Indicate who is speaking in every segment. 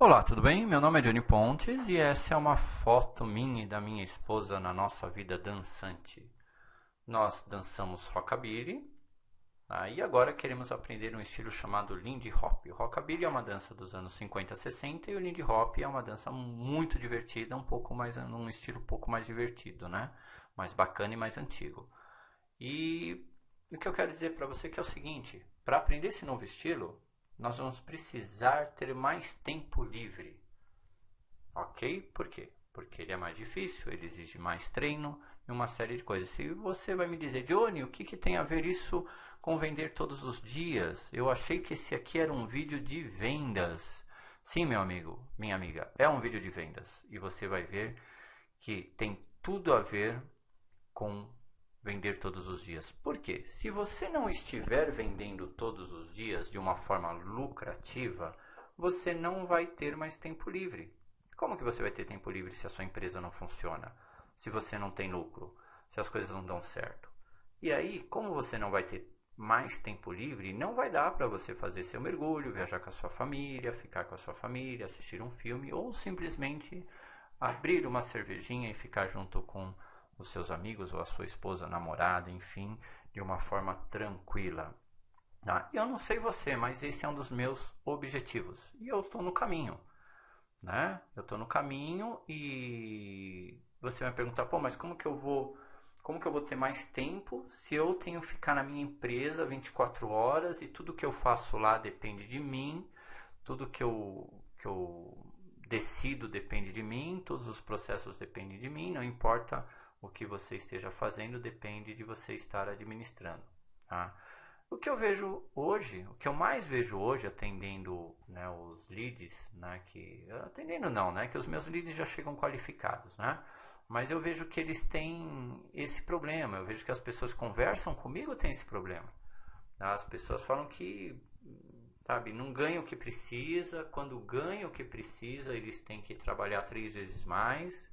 Speaker 1: Olá, tudo bem? Meu nome é Johnny Pontes e essa é uma foto minha e da minha esposa na nossa vida dançante. Nós dançamos rockabilly, e agora queremos aprender um estilo chamado Lindy Hop. O rockabilly é uma dança dos anos 50 60 e o Lindy Hop é uma dança muito divertida, um estilo um pouco mais divertido, né? Mais bacana e mais antigo. E o que eu quero dizer para você é que é o seguinte: para aprender esse novo estilo, nós vamos precisar ter mais tempo livre. Ok? Por quê? Porque ele é mais difícil, ele exige mais treino e uma série de coisas. Se você vai me dizer, Johnny, o que tem a ver isso com vender todos os dias? Eu achei que esse aqui era um vídeo de vendas. Sim, meu amigo, minha amiga, é um vídeo de vendas. E você vai ver que tem tudo a ver com vender todos os dias. Por quê? Se você não estiver vendendo todos os dias de uma forma lucrativa, você não vai ter mais tempo livre. Como que você vai ter tempo livre se a sua empresa não funciona? Se você não tem lucro? Se as coisas não dão certo? E aí, como você não vai ter mais tempo livre, não vai dar para você fazer seu mergulho, viajar com a sua família, ficar com a sua família, assistir um filme ou simplesmente abrir uma cervejinha e ficar junto com os seus amigos ou a sua esposa, namorada, enfim, de uma forma tranquila. Eu não sei você, mas esse é um dos meus objetivos e eu estou no caminho, né? Eu estou no caminho e você vai perguntar, pô, mas como que eu vou ter mais tempo se eu tenho que ficar na minha empresa 24 horas e tudo que eu faço lá depende de mim, tudo que eu decido depende de mim, todos os processos dependem de mim, não importa o que você esteja fazendo, depende de você estar administrando. Tá? O que eu vejo hoje, o que eu mais vejo hoje atendendo, né, os leads, né, atendendo não, né, que os meus leads já chegam qualificados, né, mas eu vejo que eles têm esse problema, eu vejo que as pessoas que conversam comigo têm esse problema. Tá? As pessoas falam que, sabe, não ganham o que precisa, quando ganham o que precisa, eles têm que trabalhar 3 vezes mais,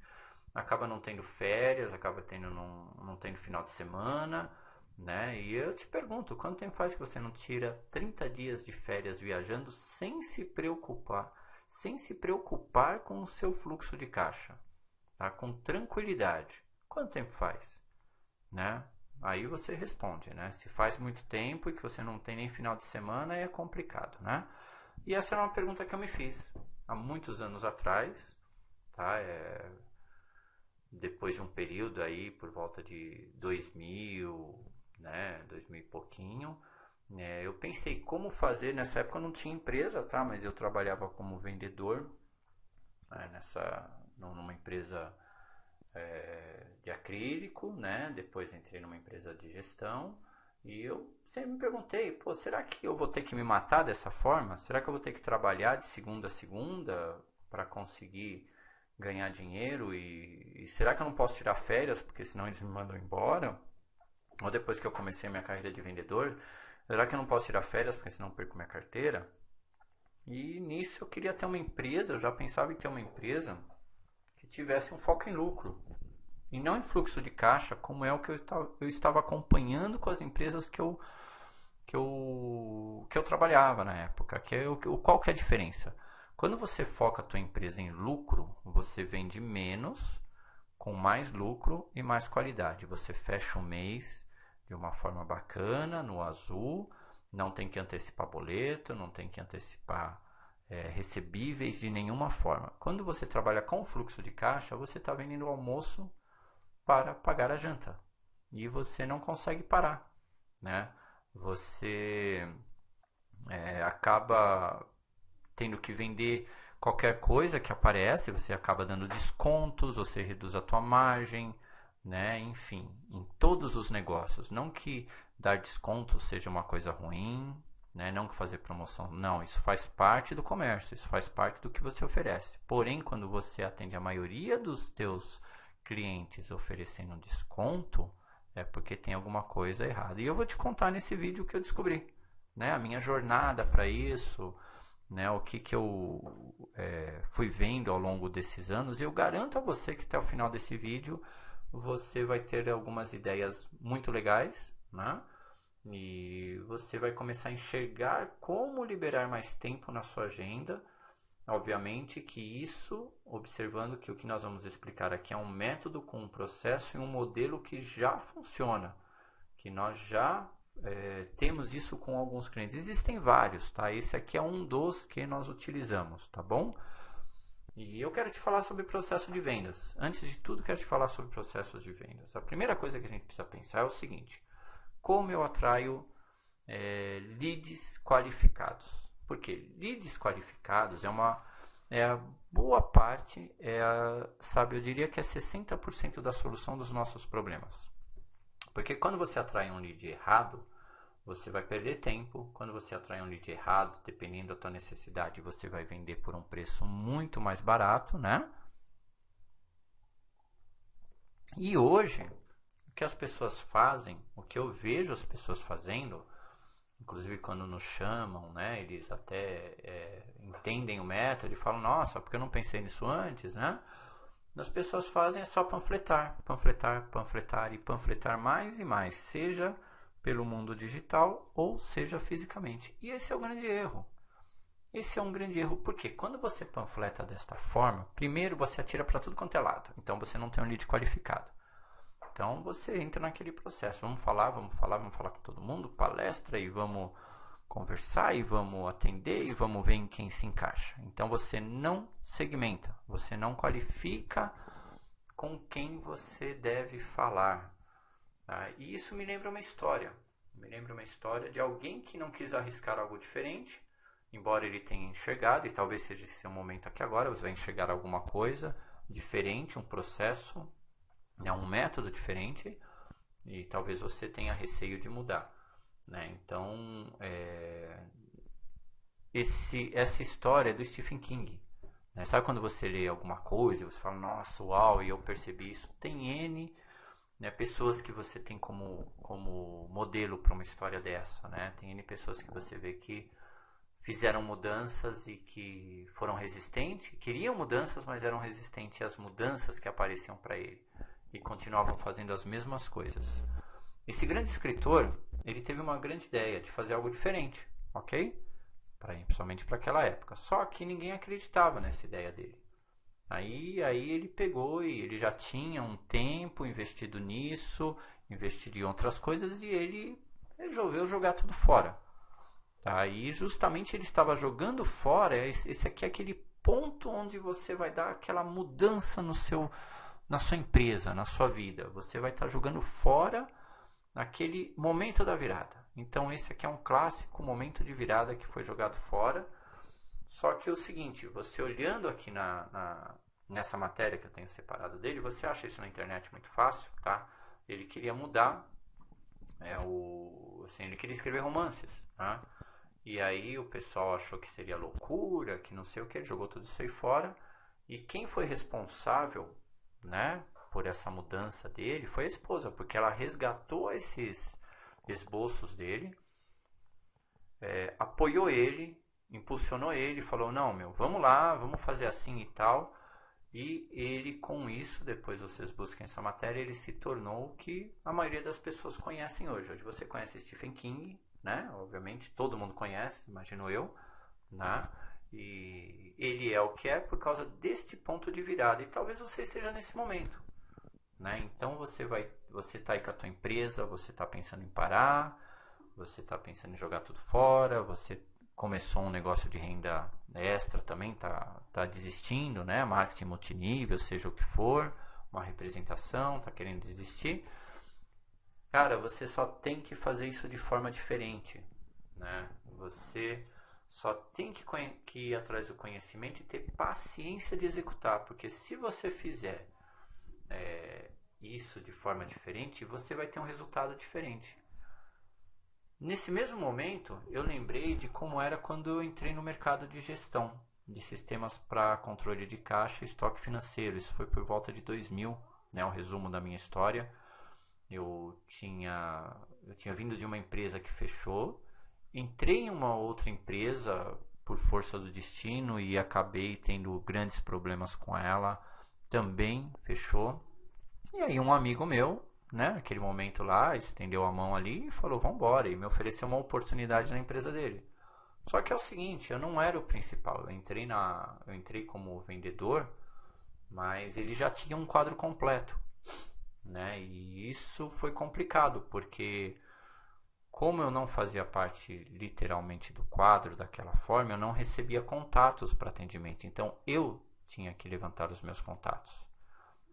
Speaker 1: acaba não tendo férias, acaba não tendo final de semana, né? E eu te pergunto, quanto tempo faz que você não tira 30 dias de férias viajando sem se preocupar com o seu fluxo de caixa, tá? Com tranquilidade? Quanto tempo faz, né? Aí você responde, né? Se faz muito tempo e que você não tem nem final de semana, é complicado, né? E essa era uma pergunta que eu me fiz há muitos anos atrás, tá? Depois de um período aí por volta de 2000, né, 2000 e pouquinho, eu pensei como fazer. Nessa época eu não tinha empresa, tá, mas eu trabalhava como vendedor, né, numa empresa de acrílico, né, depois entrei numa empresa de gestão e eu sempre me perguntei, pô, será que eu vou ter que me matar dessa forma? Será que eu vou ter que trabalhar de segunda a segunda para conseguir ganhar dinheiro e será que eu não posso tirar férias porque senão eles me mandam embora? Ou depois que eu comecei minha carreira de vendedor, será que eu não posso tirar férias porque senão eu perco minha carteira? E nisso eu queria ter uma empresa, eu já pensava em ter uma empresa que tivesse um foco em lucro e não em fluxo de caixa, como é o que eu estava acompanhando com as empresas que eu trabalhava na época. Qual que é a diferença? Quando você foca a tua empresa em lucro, você vende menos, com mais lucro e mais qualidade. Você fecha o mês de uma forma bacana, no azul, não tem que antecipar boleto, não tem que antecipar recebíveis de nenhuma forma. Quando você trabalha com fluxo de caixa, você está vendendo o almoço para pagar a janta. E você não consegue parar, né? Você acaba tendo que vender qualquer coisa que aparece, você acaba dando descontos, você reduz a tua margem, né? Enfim, em todos os negócios. Não que dar desconto seja uma coisa ruim, né? Não que fazer promoção, não, isso faz parte do comércio, isso faz parte do que você oferece. Porém, quando você atende a maioria dos teus clientes oferecendo desconto, é porque tem alguma coisa errada. E eu vou te contar nesse vídeo o que eu descobri, né? A minha jornada para isso, né, o que eu fui vendo ao longo desses anos. E eu garanto a você que até o final desse vídeo você vai ter algumas ideias muito legais, né? E você vai começar a enxergar como liberar mais tempo na sua agenda obviamente que isso, observando que o que nós vamos explicar aqui é um método com um processo e um modelo que já funciona, que nós já temos isso com alguns clientes. Existem vários, tá? Esse aqui é um dos que nós utilizamos, tá bom? E eu quero te falar sobre processo de vendas. Antes de tudo, quero te falar sobre processos de vendas. A primeira coisa que a gente precisa pensar é o seguinte: como eu atraio leads qualificados? Porque leads qualificados é a boa parte, sabe, eu diria que é 60% da solução dos nossos problemas. Porque quando você atrai um lead errado, você vai perder tempo. Quando você atrai um lead errado, dependendo da tua necessidade, você vai vender por um preço muito mais barato, né? E hoje, o que as pessoas fazem, o que eu vejo as pessoas fazendo, inclusive quando nos chamam, né? Eles até entendem o método e falam, nossa, porque eu não pensei nisso antes, né? As pessoas fazem é só panfletar, panfletar, panfletar e panfletar mais e mais, seja pelo mundo digital ou seja fisicamente. E esse é o grande erro. Esse é um grande erro porque quando você panfleta desta forma, primeiro você atira para tudo quanto é lado. Então você não tem um lead qualificado. Então você entra naquele processo. Vamos falar com todo mundo, palestra e vamos conversar e vamos atender e vamos ver em quem se encaixa. Então você não segmenta, você não qualifica com quem você deve falar. Tá? E isso me lembra uma história. De alguém que não quis arriscar algo diferente, embora ele tenha enxergado, e talvez seja esse seu momento aqui agora, você vai enxergar alguma coisa diferente, um processo, um método diferente, e talvez você tenha receio de mudar. Né? Então, essa história é do Stephen King. Né? Sabe quando você lê alguma coisa e você fala, nossa, uau, e eu percebi isso? Tem N, né, pessoas que você tem como modelo para uma história dessa. Né? Tem N pessoas que você vê que fizeram mudanças e que foram resistentes, queriam mudanças, mas eram resistentes às mudanças que apareciam para ele. E continuavam fazendo as mesmas coisas. Esse grande escritor, ele teve uma grande ideia de fazer algo diferente, ok? Principalmente para aquela época. Só que ninguém acreditava nessa ideia dele. Aí ele pegou e ele já tinha um tempo investido nisso, investido em outras coisas e ele resolveu jogar tudo fora. Tá? E justamente ele estava jogando fora, esse aqui é aquele ponto onde você vai dar aquela mudança na sua empresa, na sua vida. Você vai estar jogando fora naquele momento da virada. Então esse aqui é um clássico momento de virada que foi jogado fora. Só que é o seguinte, você olhando aqui nessa matéria que eu tenho separado dele, você acha isso na internet muito fácil, tá? Ele queria mudar, ele queria escrever romances, tá? E aí o pessoal achou que seria loucura, que não sei o que, ele jogou tudo isso aí fora. E quem foi responsável, né, por essa mudança dele foi a esposa, porque ela resgatou esses esboços dele, apoiou ele, impulsionou ele, falou, não, vamos lá, vamos fazer assim e tal. E ele, com isso, depois vocês busquem essa matéria, ele se tornou o que a maioria das pessoas conhecem hoje. Hoje você conhece Stephen King, né? Obviamente, todo mundo conhece, imagino eu, né? E ele é o que é por causa deste ponto de virada. E talvez você esteja nesse momento, né? Então você está aí com a tua empresa, você está pensando em parar, você está pensando em jogar tudo fora, você começou um negócio de renda extra também, tá desistindo, né? Marketing multinível, seja o que for, uma representação, tá querendo desistir. Cara, você só tem que fazer isso de forma diferente, né? Você só tem que ir atrás do conhecimento e ter paciência de executar, porque se você fizer isso de forma diferente, você vai ter um resultado diferente. Nesse mesmo momento, eu lembrei de como era quando eu entrei no mercado de gestão de sistemas para controle de caixa e estoque financeiro. Isso foi por volta de 2000, né? Um resumo da minha história. Eu tinha vindo de uma empresa que fechou, entrei em uma outra empresa por força do destino e acabei tendo grandes problemas com ela, também fechou. E aí um amigo meu, né, naquele momento lá, estendeu a mão ali e falou, vamos embora, e me ofereceu uma oportunidade na empresa dele. Só que é o seguinte, eu não era o principal. Eu entrei como vendedor, mas ele já tinha um quadro completo, né? E isso foi complicado, porque como eu não fazia parte literalmente do quadro daquela forma, eu não recebia contatos para atendimento. Então eu tinha que levantar os meus contatos.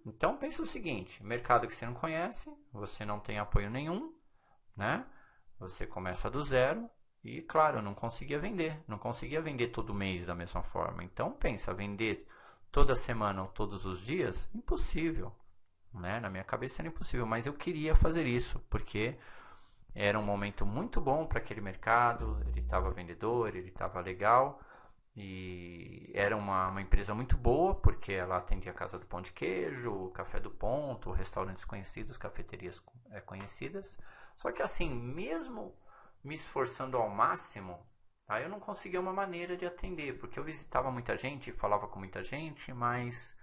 Speaker 1: Então pensa o seguinte, mercado que você não conhece, você não tem apoio nenhum, né? Você começa do zero e, claro, eu não conseguia vender todo mês da mesma forma. Então pensa, vender toda semana ou todos os dias, impossível, né? Na minha cabeça era impossível, mas eu queria fazer isso, porque era um momento muito bom para aquele mercado, ele estava vendedor, ele estava legal, e era uma empresa muito boa, porque ela atendia a Casa do Pão de Queijo, o Café do Ponto, restaurantes conhecidos, cafeterias conhecidas. Só que assim, mesmo me esforçando ao máximo, aí eu não conseguia uma maneira de atender, porque eu visitava muita gente, falava com muita gente, mas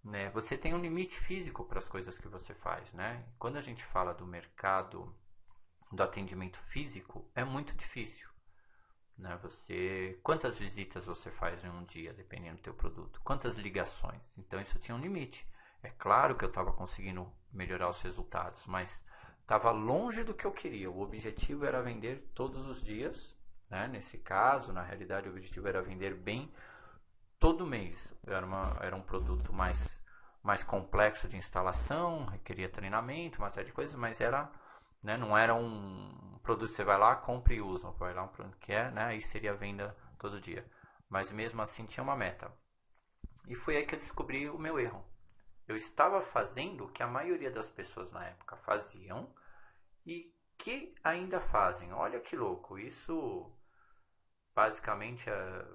Speaker 1: né, você tem um limite físico para as coisas que você faz, né? Quando a gente fala do mercado do atendimento físico, é muito difícil, né? Quantas visitas você faz em um dia, dependendo do teu produto? Quantas ligações? Então isso tinha um limite. É claro que eu estava conseguindo melhorar os resultados, mas estava longe do que eu queria. O objetivo era vender todos os dias, né? Nesse caso, na realidade, o objetivo era vender bem todo mês. Era um produto mais complexo de instalação, requeria treinamento, uma série de coisas, mas né, não era um produto que você vai lá, compra e usa. Vai lá um produto que né? Aí seria venda todo dia. Mas mesmo assim tinha uma meta. E foi aí que eu descobri o meu erro. Eu estava fazendo o que a maioria das pessoas na época faziam e que ainda fazem. Olha que louco. Isso basicamente há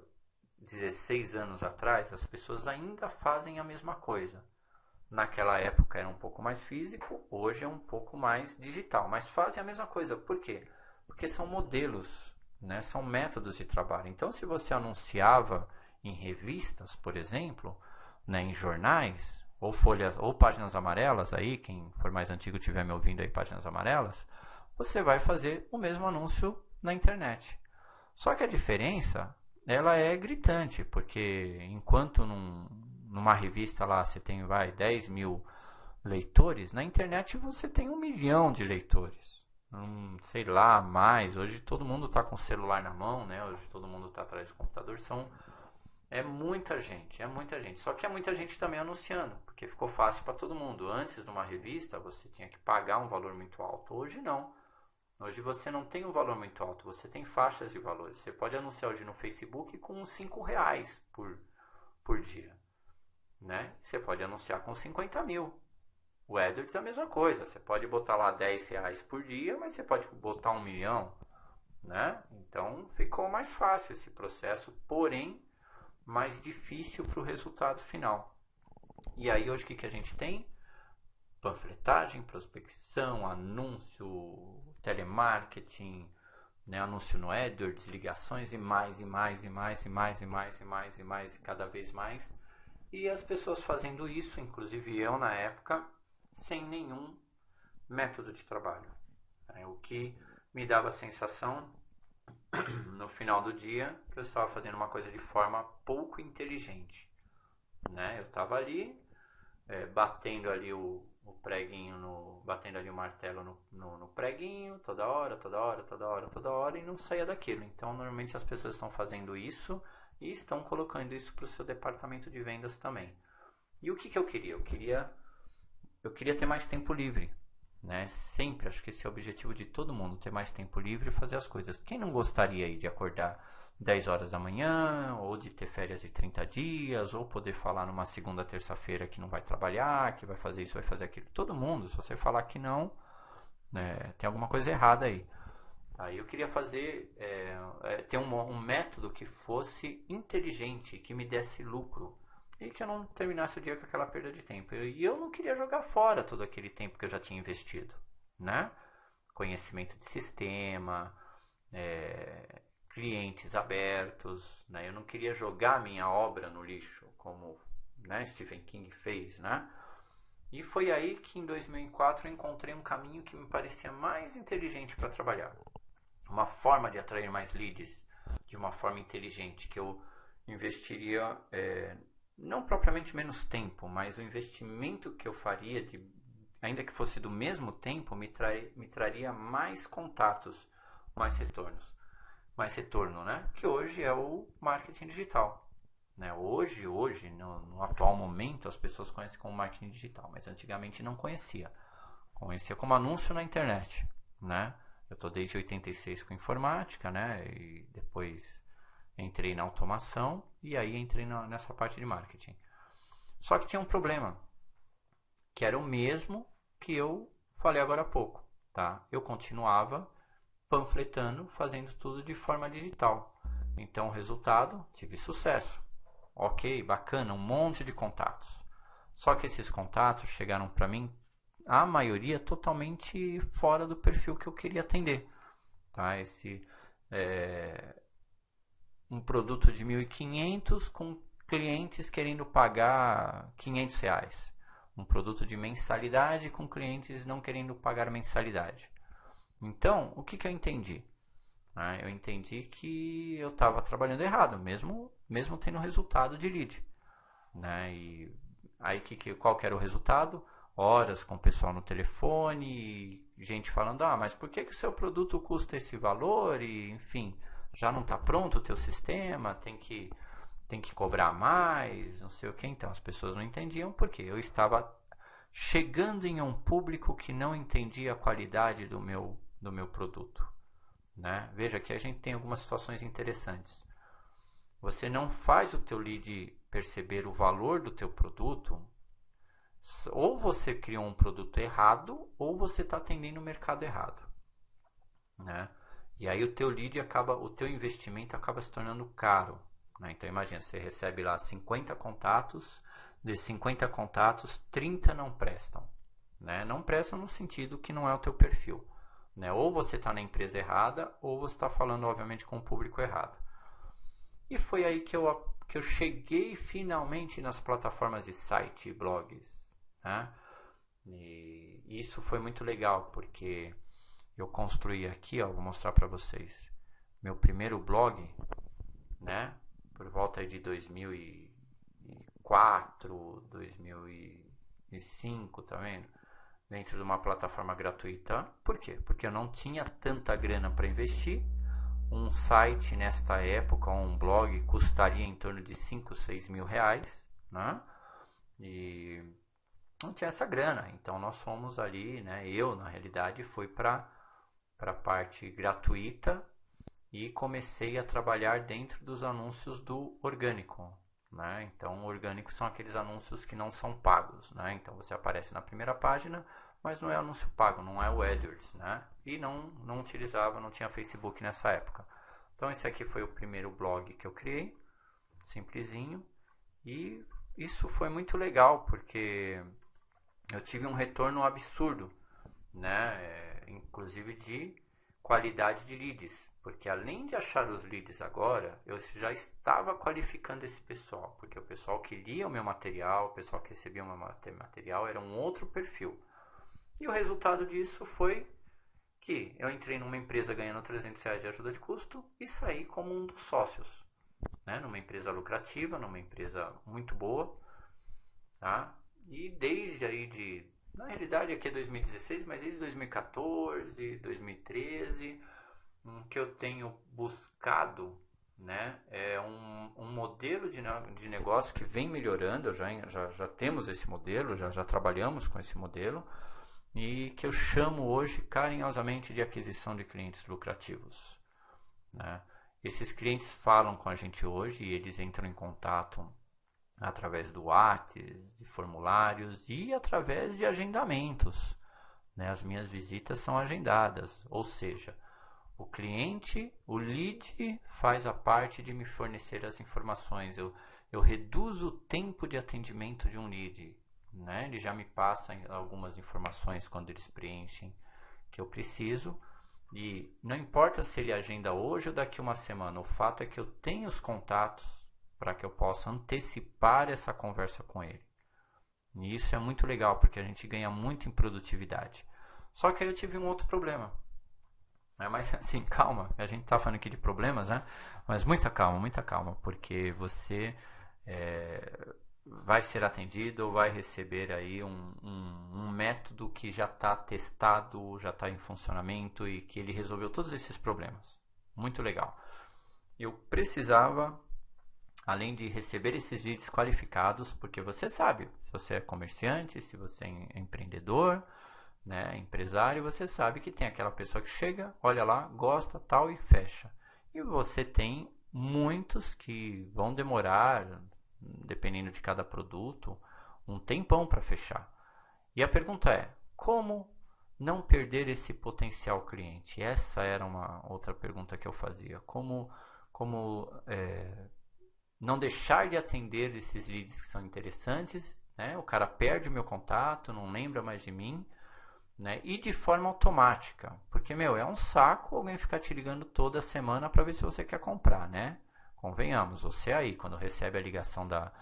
Speaker 1: 16 anos atrás, as pessoas ainda fazem a mesma coisa. Naquela época era um pouco mais físico, hoje é um pouco mais digital, mas fazem a mesma coisa. Por quê? Porque são modelos, né? São métodos de trabalho. Então, se você anunciava em revistas, por exemplo, né, em jornais, ou folhas, ou páginas amarelas, aí, quem for mais antigo estiver me ouvindo aí, páginas amarelas, você vai fazer o mesmo anúncio na internet. Só que a diferença, ela é gritante, porque enquanto numa revista lá você tem 10 mil leitores, na internet você tem 1 milhão de leitores. Sei lá, mais. Hoje todo mundo está com o celular na mão, né? Hoje todo mundo está atrás do computador. É muita gente, é muita gente. Só que é muita gente também anunciando, porque ficou fácil para todo mundo. Antes de uma revista você tinha que pagar um valor muito alto. Hoje não. Hoje você não tem um valor muito alto, você tem faixas de valores. Você pode anunciar hoje no Facebook com R$5 por dia, né? Você pode anunciar com 50 mil. O AdWords é a mesma coisa. Você pode botar lá R$10 por dia, mas você pode botar 1 milhão, né? Então ficou mais fácil esse processo, porém mais difícil para o resultado final. E aí hoje o que a gente tem? Panfletagem, prospecção, anúncio, telemarketing, né, anúncio no AdWords, ligações e mais, e mais, e mais, e mais, e mais, e mais, e mais, e cada vez mais. E as pessoas fazendo isso, inclusive eu na época, sem nenhum método de trabalho. O que me dava a sensação, no final do dia, que eu estava fazendo uma coisa de forma pouco inteligente, né? Eu estava ali, batendo ali o preguinho, batendo ali o martelo no preguinho, toda hora, e não saía daquilo. Então, normalmente as pessoas estão fazendo isso e estão colocando isso para o seu departamento de vendas também. E o que eu queria? Eu queria ter mais tempo livre, né? Sempre, acho que esse é o objetivo de todo mundo, ter mais tempo livre e fazer as coisas. Quem não gostaria aí de acordar 10 horas da manhã, ou de ter férias de 30 dias, ou poder falar numa segunda, terça-feira que não vai trabalhar, que vai fazer isso, vai fazer aquilo. Todo mundo, se você falar que não, né, tem alguma coisa errada aí. Aí eu queria ter um método que fosse inteligente, que me desse lucro, e que eu não terminasse o dia com aquela perda de tempo. E eu não queria jogar fora todo aquele tempo que eu já tinha investido, né? Conhecimento de sistema, clientes abertos, né? Eu não queria jogar minha obra no lixo, como, né, Stephen King fez, né? E foi aí que em 2004 eu encontrei um caminho que me parecia mais inteligente para trabalhar. Uma forma de atrair mais leads, de uma forma inteligente, que eu investiria, não propriamente menos tempo, mas o investimento que eu faria, ainda que fosse do mesmo tempo, me traria mais contatos, mais retorno, né? Que hoje é o marketing digital. Né? Hoje no atual momento, as pessoas conhecem como marketing digital, mas antigamente não conhecia. Conhecia como anúncio na internet, né? Eu estou desde 86 com informática, né? E depois entrei na automação e aí entrei nessa parte de marketing. Só que tinha um problema, que era o mesmo que eu falei agora há pouco, tá? Eu continuava panfletando, fazendo tudo de forma digital. Então, resultado, tive sucesso. Ok, bacana, um monte de contatos. Só que esses contatos chegaram para mim, a maioria totalmente fora do perfil que eu queria atender. Tá? Um produto de 1.500 com clientes querendo pagar R$ 500. Um produto de mensalidade com clientes não querendo pagar mensalidade. Então, o que eu entendi? Eu entendi que eu estava trabalhando errado, mesmo tendo resultado de lead. Né? E aí, qual que era o resultado? Horas com o pessoal no telefone, gente falando, mas por que o seu produto custa esse valor? E, enfim, já não está pronto o teu sistema, tem que cobrar mais, não sei o que. Então, as pessoas não entendiam porque eu estava chegando em um público que não entendia a qualidade do meu produto. Né? Veja que a gente tem algumas situações interessantes. Você não faz o teu lead perceber o valor do teu produto, ou você criou um produto errado, ou você está atendendo o mercado errado. Né? E aí o teu lead o teu investimento acaba se tornando caro. Né? Então imagina, você recebe lá 50 contatos, desses 50 contatos, 30 não prestam. Né? Não prestam no sentido que não é o teu perfil. Né? Ou você está na empresa errada, ou você está falando, obviamente, com o público errado. E foi aí que eu cheguei finalmente nas plataformas de site e blogs. Né? E isso foi muito legal, porque eu construí aqui, vou mostrar para vocês, meu primeiro blog, né? Por volta de 2004, 2005, tá vendo? Dentro de uma plataforma gratuita. Por quê? Porque eu não tinha tanta grana para investir. Um site nesta época, um blog, custaria em torno de 5, 6 mil reais, né? E não tinha essa grana. Então nós fomos ali, né? Eu, na realidade, fui para a parte gratuita e comecei a trabalhar dentro dos anúncios do orgânico. Né? Então, orgânicos são aqueles anúncios que não são pagos. Né? Então, você aparece na primeira página, mas não é anúncio pago, não é o AdWords. Né? E não utilizava, não tinha Facebook nessa época. Então, esse aqui foi o primeiro blog que eu criei, simplesinho. E isso foi muito legal, porque eu tive um retorno absurdo, né? Inclusive de qualidade de leads. Porque além de achar os leads agora, eu já estava qualificando esse pessoal. Porque o pessoal que lia o meu material, o pessoal que recebia o meu material, era um outro perfil. E o resultado disso foi que eu entrei numa empresa ganhando R$300 de ajuda de custo e saí como um dos sócios. Né? Numa empresa lucrativa, numa empresa muito boa. Tá? E desde aí na realidade aqui é 2016, mas desde 2014, 2013... que eu tenho buscado, né, é um modelo de negócio que vem melhorando. Já temos esse modelo, já trabalhamos com esse modelo, e que eu chamo hoje carinhosamente de aquisição de clientes lucrativos. Né? Esses clientes falam com a gente hoje e eles entram em contato através do WhatsApp, de formulários e através de agendamentos. Né? As minhas visitas são agendadas, ou seja, o cliente, o lead, faz a parte de me fornecer as informações. Eu reduzo o tempo de atendimento de um lead. Né? Ele já me passa algumas informações quando eles preenchem que eu preciso. E não importa se ele agenda hoje ou daqui uma semana. O fato é que eu tenho os contatos para que eu possa antecipar essa conversa com ele. E isso é muito legal, porque a gente ganha muito em produtividade. Só que aí eu tive um outro problema. Mas assim, calma, a gente tá falando aqui de problemas, né? Mas muita calma, porque você vai ser atendido ou vai receber aí um método que já está testado, já está em funcionamento e que ele resolveu todos esses problemas. Muito legal. Eu precisava, além de receber esses leads qualificados, porque você sabe, se você é comerciante, se você é empreendedor, né, empresário, você sabe que tem aquela pessoa que chega, olha lá, gosta, tal e fecha. E você tem muitos que vão demorar, dependendo de cada produto, um tempão para fechar. E a pergunta é: como não perder esse potencial cliente? Essa era uma outra pergunta que eu fazia. Como não deixar de atender esses leads que são interessantes, né? O cara perde o meu contato, não lembra mais de mim, né? E de forma automática, porque, é um saco alguém ficar te ligando toda semana para ver se você quer comprar, né? Convenhamos, você aí, quando recebe a ligação da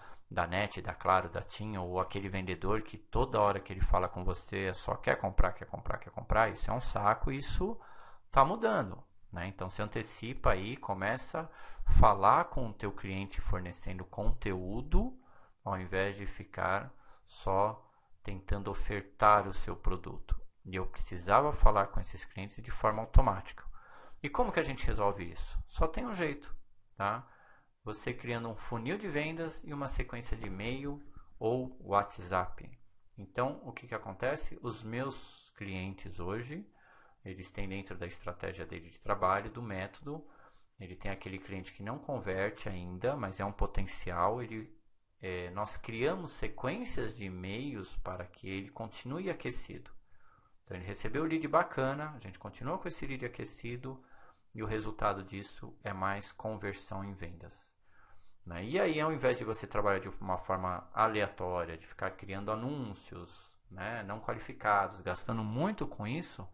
Speaker 1: NET, da Claro, da TIM, ou aquele vendedor que toda hora que ele fala com você só quer comprar, quer comprar, quer comprar, isso é um saco, isso está mudando, né? Então se antecipa aí, começa a falar com o teu cliente fornecendo conteúdo, ao invés de ficar só tentando ofertar o seu produto. E eu precisava falar com esses clientes de forma automática. E como que a gente resolve isso? Só tem um jeito, tá? Você criando um funil de vendas e uma sequência de e-mail ou WhatsApp. Então, o que que acontece? Os meus clientes hoje, eles têm dentro da estratégia dele de trabalho, do método, ele tem aquele cliente que não converte ainda, mas é um potencial, nós criamos sequências de e-mails para que ele continue aquecido. Então ele recebeu o lead bacana, a gente continua com esse lead aquecido e o resultado disso é mais conversão em vendas. Né? E aí, ao invés de você trabalhar de uma forma aleatória, de ficar criando anúncios, né, não qualificados, gastando muito com isso,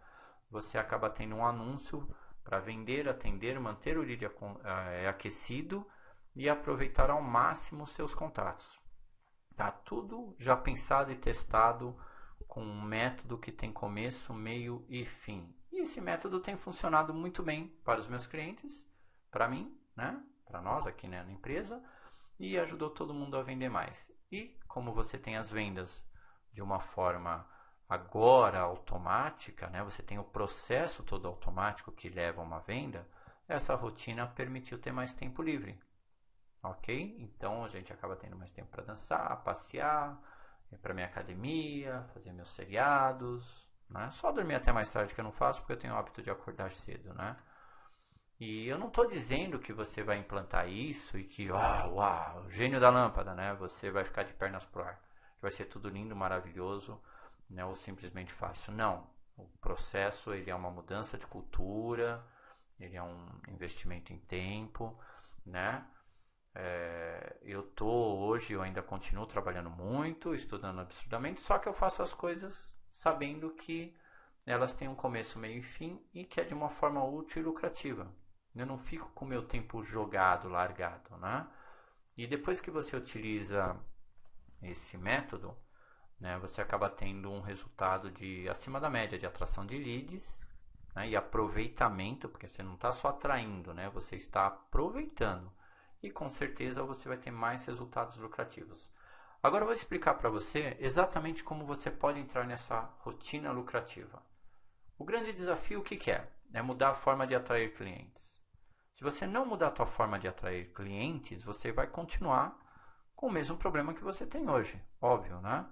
Speaker 1: você acaba tendo um anúncio para vender, atender, manter o lead aquecido e aproveitar ao máximo os seus contatos. Tá tudo já pensado e testado com um método que tem começo, meio e fim. E esse método tem funcionado muito bem para os meus clientes, para mim, né? Para nós aqui, né, na empresa, e ajudou todo mundo a vender mais. E como você tem as vendas de uma forma agora automática, né? Você tem o processo todo automático que leva a uma venda, essa rotina permitiu ter mais tempo livre. Ok? Então a gente acaba tendo mais tempo para dançar, passear, ir para minha academia, fazer meus seriados, né? Só dormir até mais tarde que eu não faço porque eu tenho o hábito de acordar cedo, né? E eu não estou dizendo que você vai implantar isso e que, uau, gênio da lâmpada, né? Você vai ficar de pernas pro ar. Vai ser tudo lindo, maravilhoso, né? Ou simplesmente fácil. Não. O processo, ele é uma mudança de cultura, ele é um investimento em tempo, né? Hoje eu ainda continuo trabalhando muito, estudando absurdamente, só que eu faço as coisas sabendo que elas têm um começo, meio e fim e que é de uma forma útil e lucrativa. Eu não fico com o meu tempo jogado, largado, né? E depois que você utiliza esse método, né, você acaba tendo um resultado de acima da média de atração de leads, né, e aproveitamento, porque você não está só atraindo, né, você está aproveitando. E com certeza você vai ter mais resultados lucrativos. Agora eu vou explicar para você exatamente como você pode entrar nessa rotina lucrativa. O grande desafio o que é? É mudar a forma de atrair clientes. Se você não mudar a sua forma de atrair clientes, você vai continuar com o mesmo problema que você tem hoje. Óbvio, né?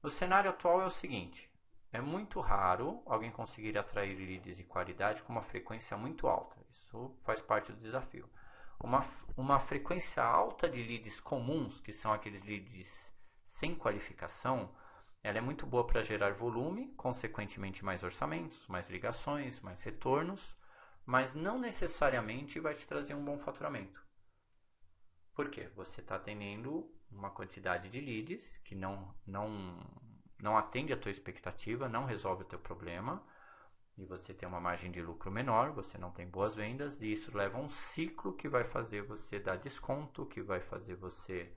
Speaker 1: O cenário atual é o seguinte. É muito raro alguém conseguir atrair leads de qualidade com uma frequência muito alta. Isso faz parte do desafio. Uma frequência alta de leads comuns, que são aqueles leads sem qualificação, ela é muito boa para gerar volume, consequentemente mais orçamentos, mais ligações, mais retornos, mas não necessariamente vai te trazer um bom faturamento. Por quê? Você está tendo uma quantidade de leads que não atende a tua expectativa, não resolve o teu problema, e você tem uma margem de lucro menor, você não tem boas vendas, e isso leva a um ciclo que vai fazer você dar desconto, que vai fazer você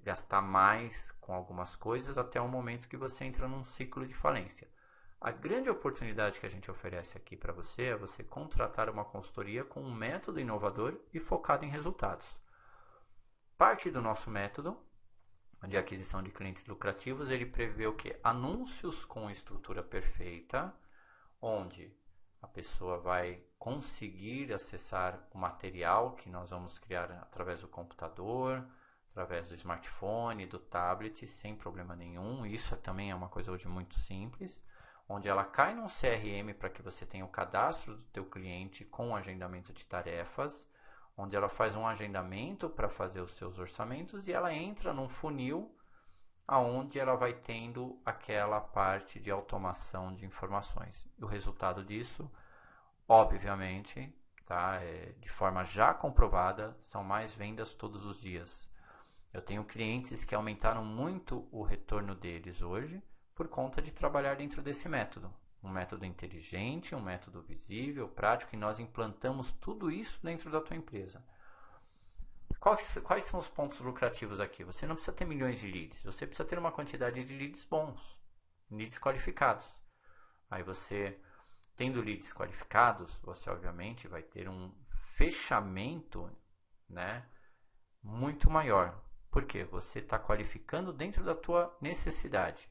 Speaker 1: gastar mais com algumas coisas, até o momento que você entra num ciclo de falência. A grande oportunidade que a gente oferece aqui para você é você contratar uma consultoria com um método inovador e focado em resultados. Parte do nosso método de aquisição de clientes lucrativos, ele prevê o que? Anúncios com estrutura perfeita, onde a pessoa vai conseguir acessar o material que nós vamos criar através do computador, através do smartphone, do tablet, sem problema nenhum. Isso também é uma coisa hoje muito simples, onde ela cai num CRM para que você tenha o cadastro do teu cliente com agendamento de tarefas, onde ela faz um agendamento para fazer os seus orçamentos e ela entra num funil aonde ela vai tendo aquela parte de automação de informações. E o resultado disso, obviamente, tá, de forma já comprovada, são mais vendas todos os dias. Eu tenho clientes que aumentaram muito o retorno deles hoje por conta de trabalhar dentro desse método. Um método inteligente, um método visível, prático, e nós implantamos tudo isso dentro da tua empresa. Quais são os pontos lucrativos aqui? Você não precisa ter milhões de leads, você precisa ter uma quantidade de leads bons, leads qualificados. Aí você, tendo leads qualificados, você obviamente vai ter um fechamento, né, muito maior. Por quê? Você está qualificando dentro da tua necessidade.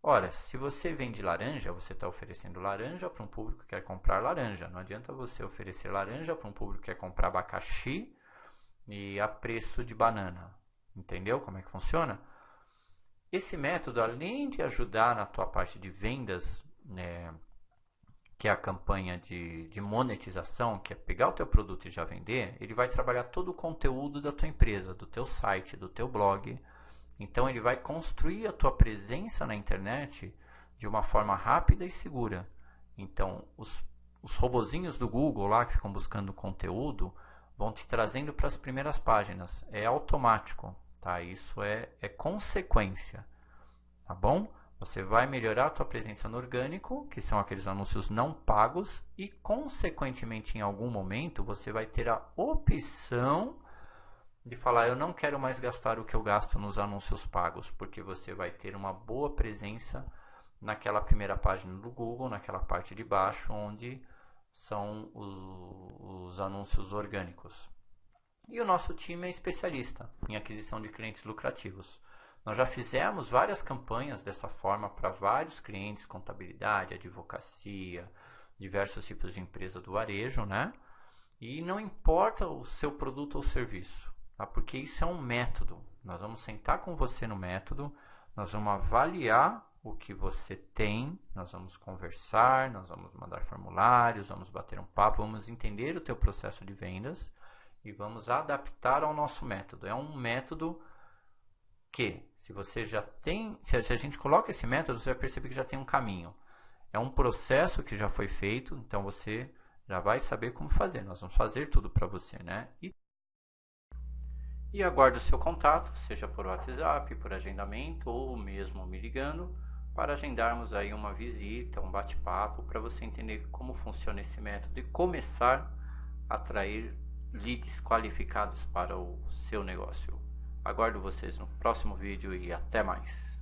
Speaker 1: Ora, se você vende laranja, você está oferecendo laranja para um público que quer comprar laranja. Não adianta você oferecer laranja para um público que quer comprar abacaxi e a preço de banana. Entendeu como é que funciona? Esse método, além de ajudar na tua parte de vendas, né, que é a campanha de monetização, que é pegar o teu produto e já vender, ele vai trabalhar todo o conteúdo da tua empresa, do teu site, do teu blog. Então ele vai construir a tua presença na internet de uma forma rápida e segura. Então os robozinhos do Google lá que ficam buscando conteúdo vão te trazendo para as primeiras páginas. É automático, tá? Isso é consequência, tá bom? Você vai melhorar a tua presença no orgânico, que são aqueles anúncios não pagos, e consequentemente em algum momento você vai ter a opção de falar, eu não quero mais gastar o que eu gasto nos anúncios pagos, porque você vai ter uma boa presença naquela primeira página do Google, naquela parte de baixo, onde são os anúncios orgânicos. E o nosso time é especialista em aquisição de clientes lucrativos. Nós já fizemos várias campanhas dessa forma para vários clientes, contabilidade, advocacia, diversos tipos de empresa do varejo, né? E não importa o seu produto ou serviço, tá? Porque isso é um método. Nós vamos sentar com você no método, nós vamos avaliar o que você tem, nós vamos conversar, nós vamos mandar formulários, vamos bater um papo, vamos entender o teu processo de vendas e vamos adaptar ao nosso método. É um método que, se você já tem, se a gente coloca esse método, você vai perceber que já tem um caminho. É um processo que já foi feito, então você já vai saber como fazer. Nós vamos fazer tudo para você, né? E aguardo o seu contato, seja por WhatsApp, por agendamento ou mesmo me ligando, para agendarmos aí uma visita, um bate-papo, para você entender como funciona esse método e começar a atrair leads qualificados para o seu negócio. Aguardo vocês no próximo vídeo e até mais!